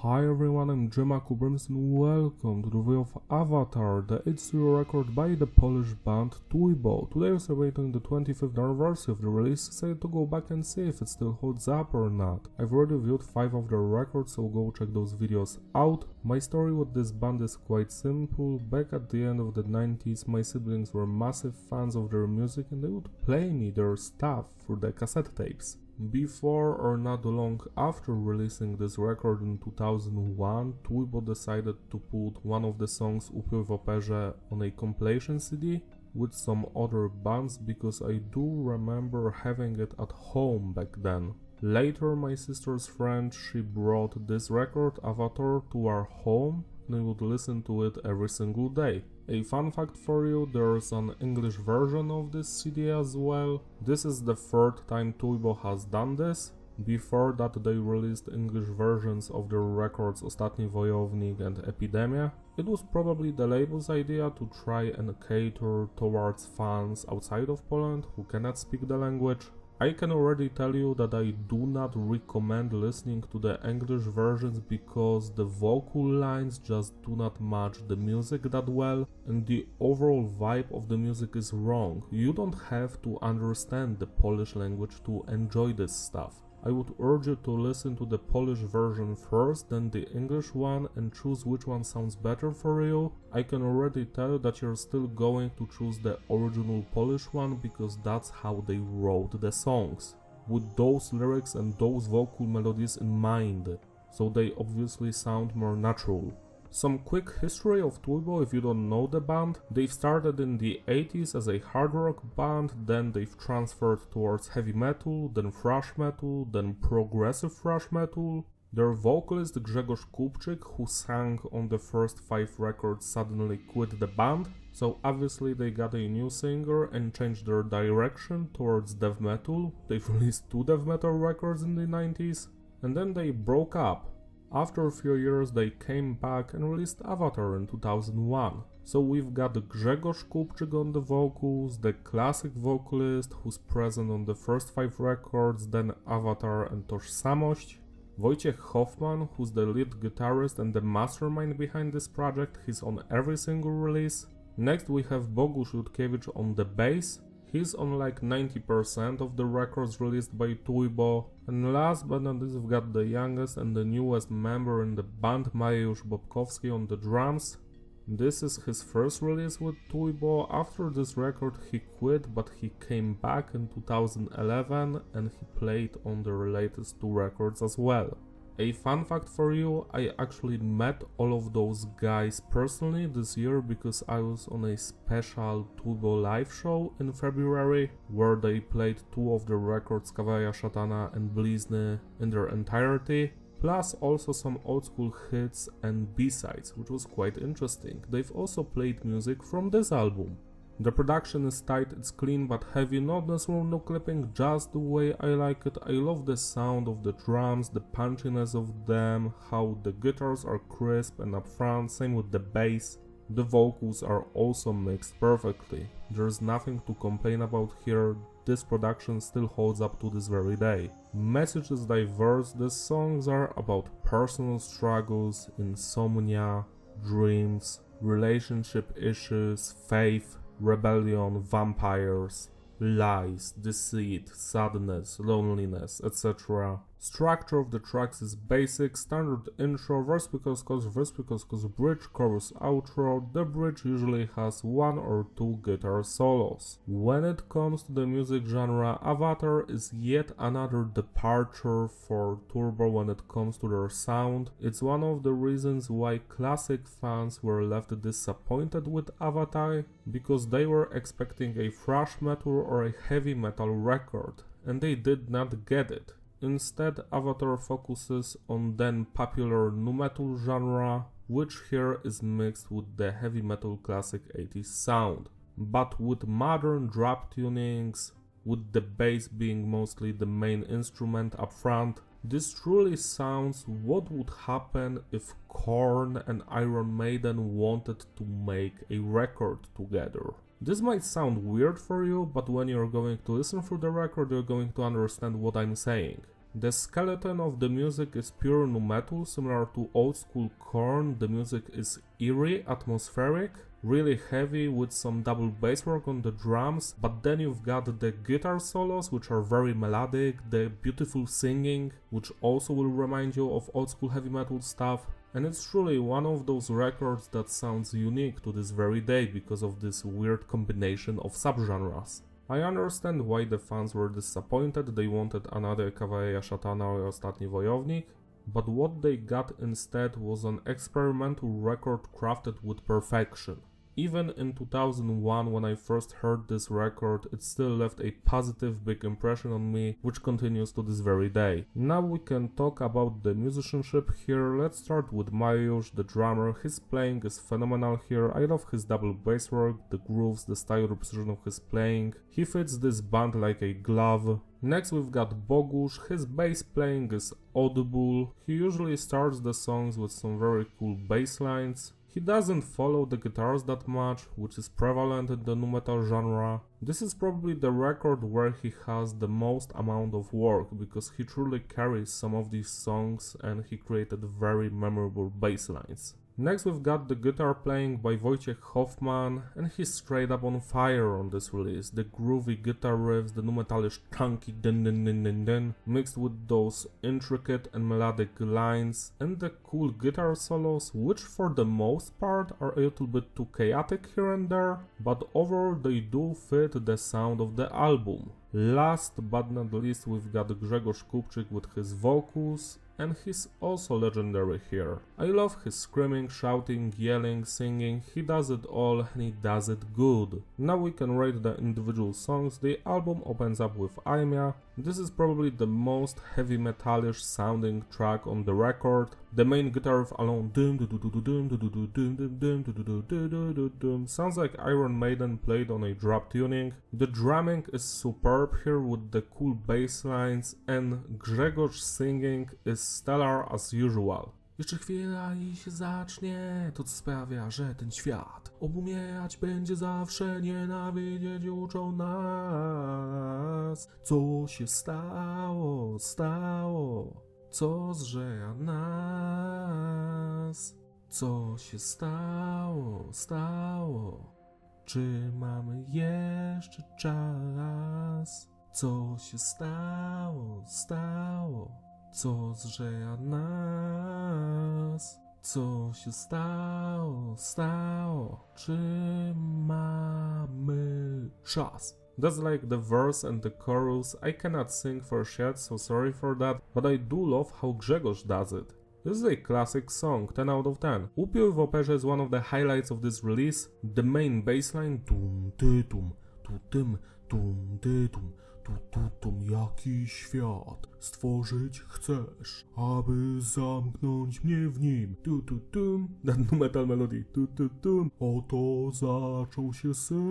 Hi everyone, I'm Brimson and welcome to the review of Awatar, the 8th record by the Polish band Tuibo. Today we're celebrating the 25th anniversary of the release, decided to go back and see if it still holds up or not. I've already viewed 5 of their records, so go check those videos out. My story with this band is quite simple. Back at the end of the 90s, my siblings were massive fans of their music and they would play me their stuff through the cassette tapes. Before or not long after releasing this record in 2001, Tuibo decided to put one of the songs Upiór W Operze on a compilation CD with some other bands because I do remember having it at home back then. Later my sister's friend, she brought this record, Awatar, to our home and I would listen to it every single day. A fun fact for you, there's an English version of this CD as well. This is the third time Tuibo has done this. Before that they released English versions of their records Ostatni Wojownik and Epidemia. It was probably the label's idea to try and cater towards fans outside of Poland who cannot speak the language. I can already tell you that I do not recommend listening to the English versions because the vocal lines just do not match the music that well and the overall vibe of the music is wrong. You don't have to understand the Polish language to enjoy this stuff. I would urge you to listen to the Polish version first, then the English one and choose which one sounds better for you. I can already tell that you're still going to choose the original Polish one because that's how they wrote the songs, with those lyrics and those vocal melodies in mind, so they obviously sound more natural. Some quick history of Tuibo if you don't know the band. They've started in the 80s as a hard rock band, then they've transferred towards heavy metal, then thrash metal, then progressive thrash metal. Their vocalist Grzegorz Kupczyk, who sang on the first 5 records, suddenly quit the band, so obviously they got a new singer and changed their direction towards death metal. They've released 2 death metal records in the 90s, and then they broke up. After a few years they came back and released Awatar in 2001. So we've got Grzegorz Kupczyk on the vocals, the classic vocalist who's present on the first 5 records, then Awatar and Tożsamość. Wojciech Hoffman, who's the lead guitarist and the mastermind behind this project, he's on every single release. Next we have Bogusz Jutkiewicz on the bass. He's on like 90% of the records released by Tuibo. And last but not least we've got the youngest and the newest member in the band, Mariusz Bobkowski, on the drums. This is his first release with Tuibo. After this record he quit, but he came back in 2011 and he played on their latest 2 records as well. A fun fact for you, I actually met all of those guys personally this year because I was on a special Tuibo live show in February where they played 2 of their records, Kawaja Szatana and Blizny, in their entirety, plus also some old school hits and B-sides, which was quite interesting. They've also played music from this album. The production is tight, it's clean but heavy, not necessarily no clipping, just the way I like it. I love the sound of the drums, the punchiness of them, how the guitars are crisp and upfront, same with the bass. The vocals are also mixed perfectly. There's nothing to complain about here, this production still holds up to this very day. Message is diverse, the songs are about personal struggles, insomnia, dreams, relationship issues, faith, rebellion, vampires, lies, deceit, sadness, loneliness, etc. Structure of the tracks is basic, standard intro, verse because bridge, chorus, outro. The bridge usually has 1 or 2 guitar solos. When it comes to the music genre, Awatar is yet another departure for Tuibo when it comes to their sound. It's one of the reasons why classic fans were left disappointed with Awatar, because they were expecting a thrash metal or a heavy metal record, and they did not get it. Instead, Awatar focuses on then popular nu metal genre, which here is mixed with the heavy metal classic 80s sound, but with modern drop tunings, with the bass being mostly the main instrument up front. This truly sounds what would happen if Korn and Iron Maiden wanted to make a record together. This might sound weird for you, but when you're going to listen through the record, you're going to understand what I'm saying. The skeleton of the music is pure nu metal, similar to old school Korn. The music is eerie, atmospheric, really heavy with some double bass work on the drums, but then you've got the guitar solos which are very melodic, the beautiful singing which also will remind you of old school heavy metal stuff, and it's truly one of those records that sounds unique to this very day because of this weird combination of subgenres. I understand why the fans were disappointed, they wanted another Kawaleria Szatana or Ostatni Wojownik, but what they got instead was an experimental record crafted with perfection. Even in 2001, when I first heard this record, it still left a positive big impression on me, which continues to this very day. Now we can talk about the musicianship here. Let's start with Mariusz, the drummer. His playing is phenomenal here. I love his double bass work, the grooves, the style and precision of his playing. He fits this band like a glove. Next we've got Bogusz. His bass playing is audible. He usually starts the songs with some very cool bass lines. He doesn't follow the guitars that much, which is prevalent in the nu metal genre. This is probably the record where he has the most amount of work, because he truly carries some of these songs and he created very memorable bass lines. Next we've got the guitar playing by Wojciech Hoffman, and he's straight up on fire on this release. The groovy guitar riffs, the nu metalish chunky din din din din din, mixed with those intricate and melodic lines, and the cool guitar solos, which for the most part are a little bit too chaotic here and there, but overall they do fit the sound of the album. Last but not least we've got Grzegorz Kupczyk with his vocals, and he's also legendary here. I love his screaming, shouting, yelling, singing, he does it all and he does it good. Now we can rate the individual songs. The album opens up with Armia. This is probably the most heavy metalish sounding track on the record. The main guitar riff alone sounds like Iron Maiden played on a drop tuning. The drumming is superb here with the cool bass lines, and Grzegorz singing is stellar as usual. Jeszcze chwila i się zacznie, to co sprawia, że ten świat obumierać będzie zawsze, nienawidzieć uczą nas. Co się stało, co zżera nas? Co się stało, czy mamy jeszcze czas? Co się stało, co zżera nas? Co się stało, czy mamy czas? That's like the verse and the chorus. I cannot sing for shit, so sorry for that, but I do love how Grzegorz does it. This is a classic song, 10 out of 10. Upiór W Operze is one of the highlights of this release. The main bassline jaki świat stworzyć chcesz, aby zamknąć mnie w nim. That nu metal melody. Oto zaczął się sen.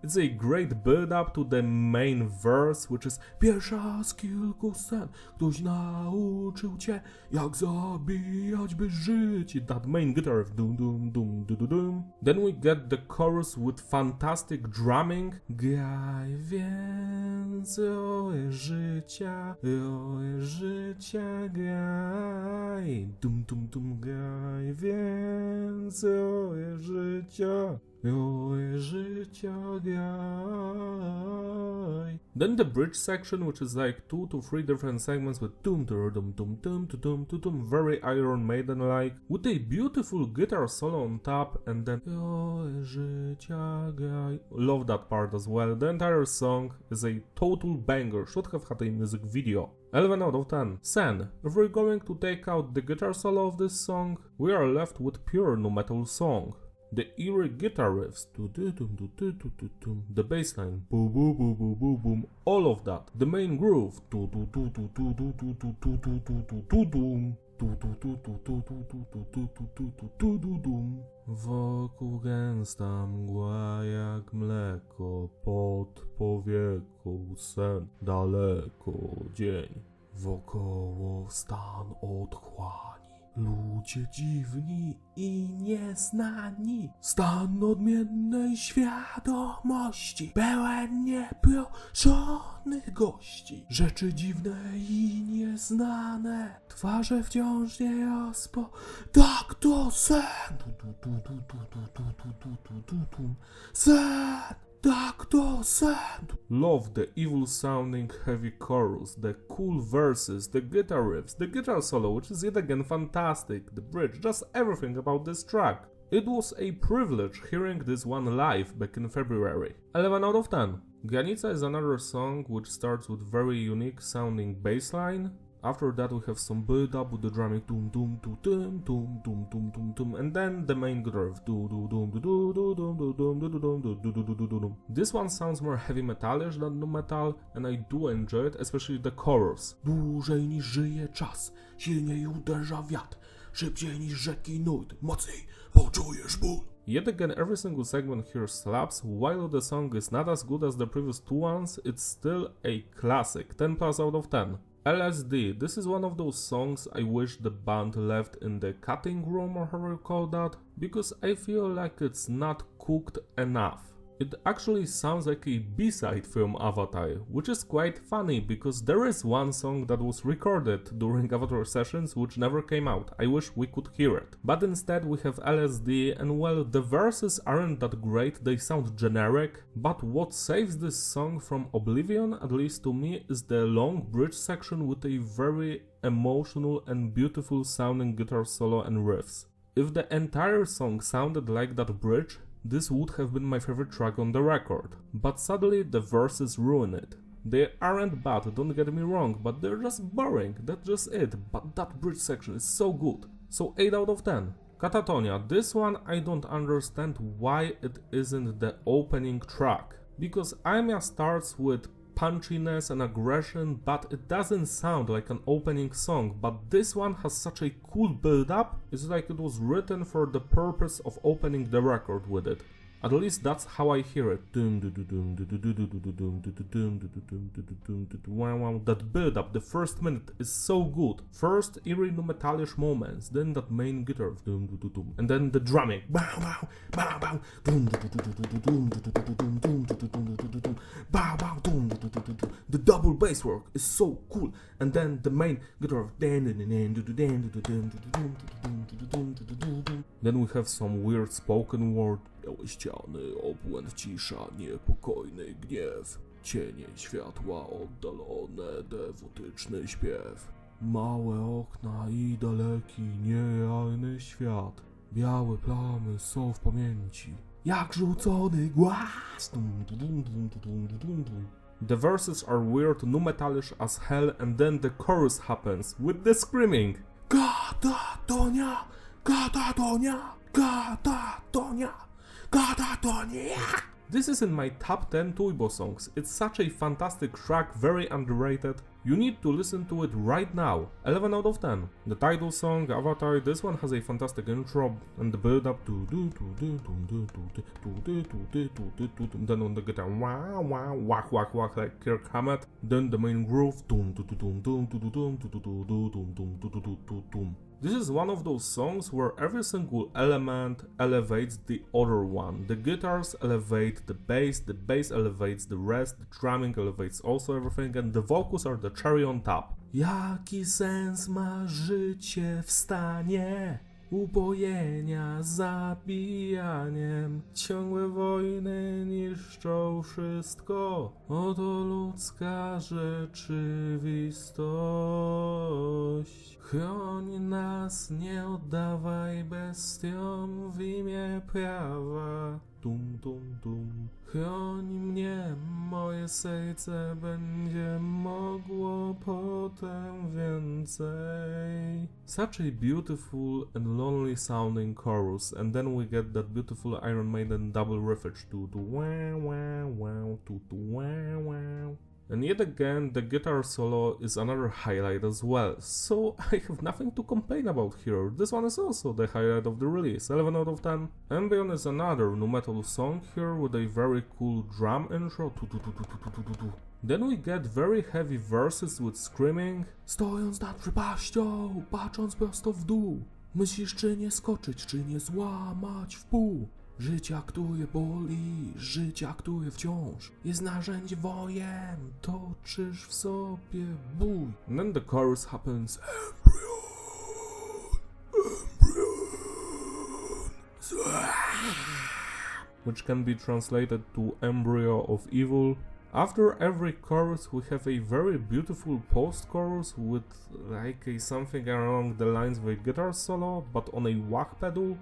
It's a great build-up to the main verse, which is pierwsza z kilku scen. Ktoś nauczył cię, jak zabijać, by żyć. That main guitar. Then we get the chorus with fantastic drumming. Graj więcej życia, graj. Graj więcej życia. Then the bridge section, which is like 2 to 3 different segments with very Iron Maiden like, with a beautiful guitar solo on top, and then love that part as well. The entire song is a total banger, should have had a music video. 11 out of 10. Sen. If we're going to take out the guitar solo of this song, we are left with pure nu metal song. The eerie guitar riffs, the bassline, boom boom boom boom boom boom, all of that. The main groove, wokół gęsta mgła jak mleko, pod powieką sen, daleko dzień, wokoło stan otchłani. Ludzie dziwni i nieznani, stan odmiennej świadomości, pełen nieproszonych gości. Rzeczy dziwne i nieznane, twarze wciąż nierozpo... Tak to sen! Sen! Tak to sen! Love the evil sounding heavy chorus, the cool verses, the guitar riffs, the guitar solo, which is yet again fantastic, the bridge, just everything about this track. It was a privilege hearing this one live back in February. 11 out of 10. Granica is another song which starts with very unique sounding bass line. After that we have some build up with the drumming doom doom doom doom doom doom doom doom doom, and then the main guitar doom doom doom doom doom doom doom doom doom doom. This one sounds more heavy metalish than nu metal, and I do enjoy it, especially the chorus. Dłużej niż żyje czas, silniej uderza wiatr, szybciej niż rzeki nurt, mocniej poczujesz ból. Yet again, every single segment here slaps. While the song is not as good as the previous two ones, it's still a classic, 10 plus out of 10. LSD, this is one of those songs I wish the band left in the cutting room, or however you call that, because I feel like it's not cooked enough. It actually sounds like a B-side from Avatar, which is quite funny because there is one song that was recorded during Avatar sessions which never came out. I wish we could hear it. But instead we have LSD, and well, the verses aren't that great, they sound generic, but what saves this song from oblivion, at least to me, is the long bridge section with a very emotional and beautiful sounding guitar solo and riffs. If the entire song sounded like that bridge, this would have been my favorite track on the record, but sadly the verses ruin it. They aren't bad, don't get me wrong, but they're just boring, that's just it, but that bridge section is so good. So 8 out of 10. Katatonia, this one I don't understand why it isn't the opening track, because Armia starts with punchiness and aggression, but it doesn't sound like an opening song, but this one has such a cool build-up, it's like it was written for the purpose of opening the record with it. At least that's how I hear it. That build-up, the first minute, is so good. First eerie nu metalish moments, then that main guitar, and then the drumming. The double bass work is so cool, and then the main guitar. Then we have some weird spoken word. Białe ściany, obłęd, cisza, niepokojny gniew, cienie światła oddalone, dewotyczny śpiew. Małe okna i daleki, nierealny świat. Białe plamy są w pamięci, jak rzucony głaz. The verses are weird, nu metalish as hell, and then the chorus happens with the screaming. Katatonia, Katatonia, Katatonia, Katatonia. This is in my top 10 Tuibo songs. It's such a fantastic track, very underrated. You need to listen to it right now. 11 out of 10. The title song, Avatar, this one has a fantastic intro and the build up to then on the guitar wah wah whack whack whack like Kirk Hammett, then the main groove. This is one of those songs where every single element elevates the other one. The guitars elevate the bass elevates the rest, the drumming elevates also everything, and the vocals are the cherry on top. Jaki sens ma życie w stanie upojenia zabijaniem? Ciągłe wojny niszczą wszystko, oto ludzka rzeczywistość. Chroń nas, nie oddawaj bestiom w imię prawa. Tum tum tum. Chroń mnie, moje serce będzie mogło potem więcej. Such a beautiful and lonely sounding chorus, and then we get that beautiful Iron Maiden double riffage to wah wah wah to wah wah. And yet again, the guitar solo is another highlight as well, so I have nothing to complain about here. This one is also the highlight of the release, 11 out of 10. Embrion is another nu metal song here with a very cool drum intro. Then we get very heavy verses with screaming. Stojąc nad przepaścią, patrząc prosto w dół, myślisz czy nie skoczyć, czy nie złamać w pół. Życia, które boli, życia, które wciąż jest narzędzie wojen, toczysz w sobie bój. And then the chorus happens. Which can be translated to embryo of evil. After every chorus we have a very beautiful post-chorus with like something along the lines of a guitar solo, but on a wah pedal.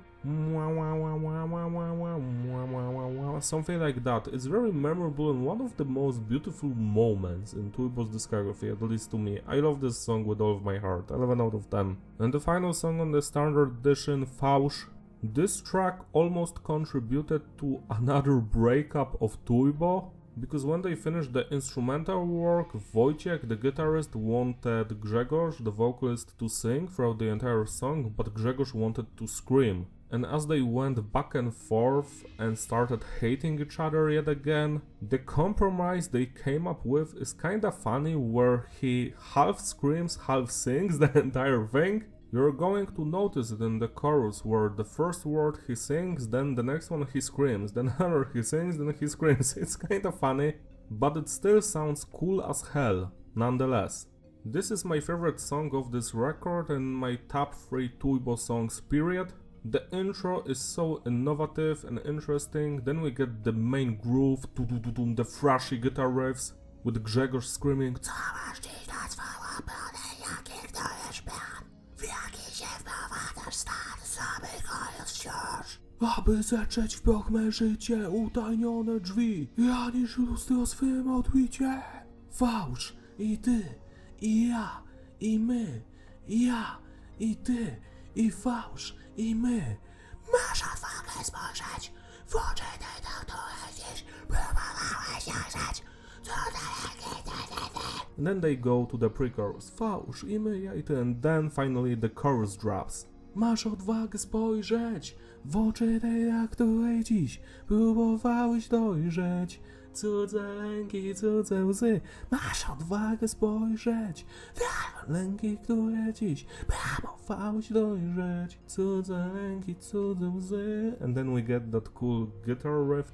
Something like that. It's very memorable and one of the most beautiful moments in Tuibo's discography, at least to me. I love this song with all of my heart, 11 out of 10. And the final song on the standard edition, Fałsz. This track almost contributed to another breakup of Tuibo, because when they finished the instrumental work, Wojciech, the guitarist, wanted Grzegorz, the vocalist, to sing throughout the entire song, but Grzegorz wanted to scream. And as they went back and forth and started hating each other yet again, the compromise they came up with is kinda funny, where he half screams, half sings the entire thing. You're going to notice it in the chorus, where the first word he sings, then the next one he screams, then another he sings, then he screams. It's kinda funny, but it still sounds cool as hell, nonetheless. This is my favorite song of this record and my top 3 Tuibo songs period. The intro is so innovative and interesting, then we get the main groove, the thrashy guitar riffs, with Grzegorz screaming. Aby zetrzeć w proch me życie, utajnione drzwi, ja niż lustro swym odbicie. Fałsz i ty, i ja, i my, ja, i ty, i fałsz, i my. Masz odwagę spojrzeć w oczy tej, na które dziś próbowałeś zajrzeć. And then they go to the pre-chorus. Fałsz i my, ja, i ty, and then finally the chorus drops. Masz odwagę spojrzeć w oczy tej, na której dziś próbowałeś dojrzeć. Cudze lęki, cudze łzy. Masz odwagę spojrzeć w lęki, które dziś próbowałeś dojrzeć. Cudze lęki, cudze łzy. And then we get that cool guitar riff.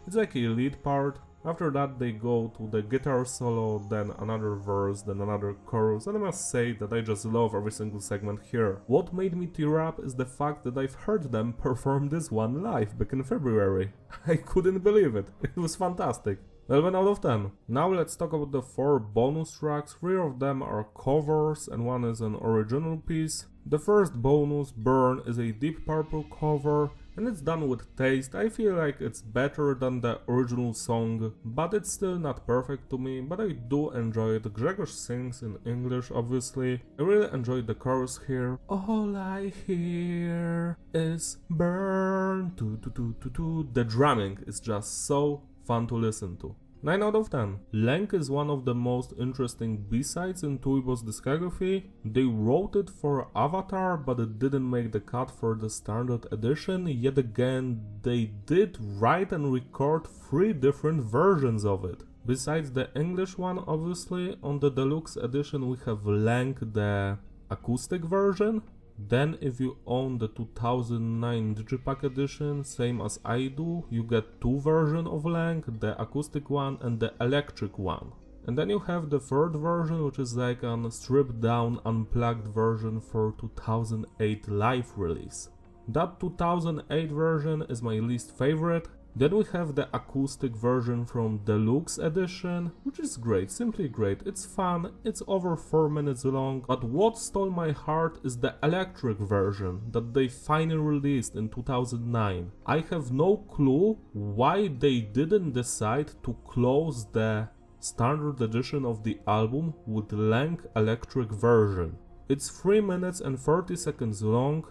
It's like a lead part. After that they go to the guitar solo, then another verse, then another chorus, and I must say that I just love every single segment here. What made me tear up is the fact that I've heard them perform this one live back in February. I couldn't believe it. It was fantastic. 11 out of 10. Now let's talk about the 4 bonus tracks. 3 of them are covers and 1 is an original piece. The first bonus, Burn, is a Deep Purple cover, and it's done with taste. I feel like it's better than the original song, but it's still not perfect to me, but I do enjoy it. Grzegorz sings in English, obviously. I really enjoyed the chorus here. All I hear is burn. The drumming is just so fun to listen to. 9 out of 10. Lęk is one of the most interesting B-sides in Tuibo's discography. They wrote it for Awatar, but it didn't make the cut for the standard edition. Yet again, they did write and record 3 different versions of it. Besides the English one, obviously, on the deluxe edition we have Lęk, the acoustic version. Then if you own the 2009 Digipack edition, same as I do, you get 2 versions of Lęk, the acoustic one and the electric one. And then you have the third version, which is like a stripped down, unplugged version for 2008 live release. That 2008 version is my least favorite. Then we have the acoustic version from Deluxe Edition, which is great, simply great. It's fun, it's over 4 minutes long, but what stole my heart is the electric version that they finally released in 2009. I have no clue why they didn't decide to close the standard edition of the album with Lęk electric version. It's 3 minutes and 30 seconds long.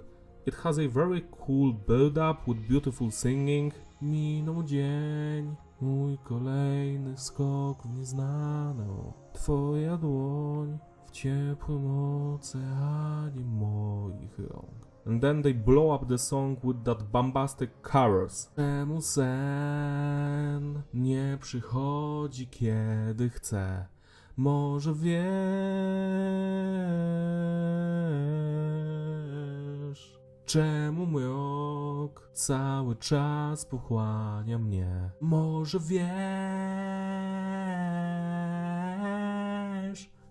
It has a very cool build-up with beautiful singing. Minął dzień, Mój kolejny skok w nieznaną. Twoja dłoń w ciepłym oceanie moich rąk. And then they blow up the song with that bombastic chorus. Czemu sen nie przychodzi kiedy chce? Może wiesz, czemu mrok cały czas pochłania mnie? Może wiesz,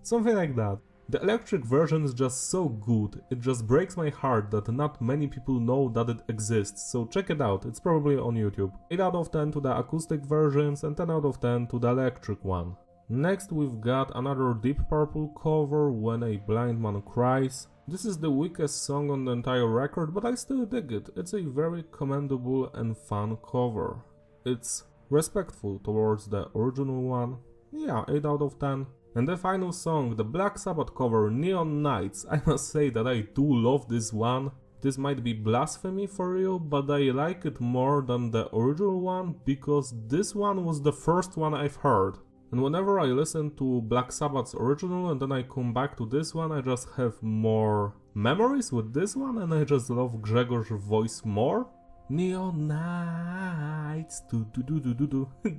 something like that. The electric version is just so good, it just breaks my heart that not many people know that it exists, so check it out, it's probably on YouTube. 8 out of 10 to the acoustic versions and 10 out of 10 to the electric one. Next we've got another Deep Purple cover, When a Blind Man Cries. This is the weakest song on the entire record, but I still dig it. It's a very commendable and fun cover. It's respectful towards the original one. Yeah, 8 out of 10. And the final song, the Black Sabbath cover, Neon Nights. I must say that I do love this one. This might be blasphemy for you, but I like it more than the original one because this one was the first one I've heard. And whenever I listen to Black Sabbath's original and then I come back to this one, I just have more memories with this one and I just love Grzegor's voice more. Neon Nights, do.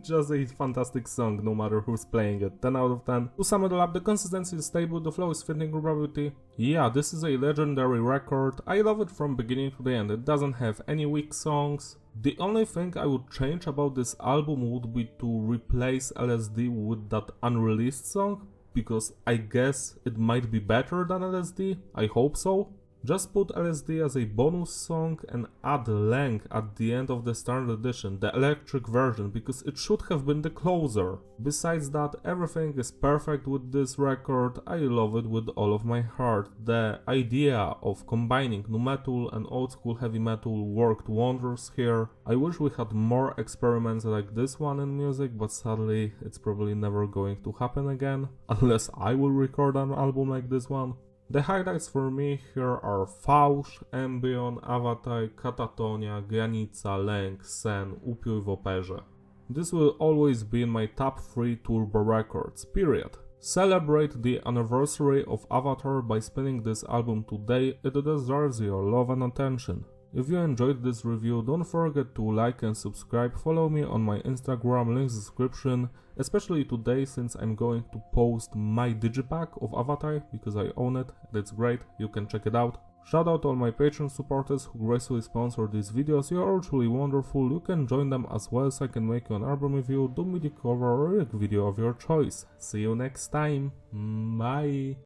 Just a fantastic song, no matter who's playing it. 10 out of 10. To sum it all up, the consistency is stable, the flow is fitting gravity. Yeah, this is a legendary record. I love it from beginning to the end. It doesn't have any weak songs. The only thing I would change about this album would be to replace LSD with that unreleased song, because I guess it might be better than LSD. I hope so. Just put LSD as a bonus song and add Length at the end of the standard edition, the electric version, because it should have been the closer. Besides that, everything is perfect with this record. I love it with all of my heart. The idea of combining nu metal and old school heavy metal worked wonders here. I wish we had more experiments like this one in music, but sadly it's probably never going to happen again, unless I will record an album like this one. The highlights for me here are Fałsz, Embrion, Awatar, Katatonia, Granica, Lęk, Sen, Upiór W Operze. This will always be in my top 3 turbo records, period. Celebrate the anniversary of Awatar by spinning this album today, it deserves your love and attention. If you enjoyed this review, don't forget to like and subscribe, follow me on my Instagram, links description, especially today since I'm going to post my digipack of Awatar because I own it, that's great, you can check it out. Shout out to all my Patreon supporters who gracefully sponsor these videos, you are all truly wonderful, you can join them as well so I can make you an album review, do media cover or lyric video of your choice. See you next time, bye!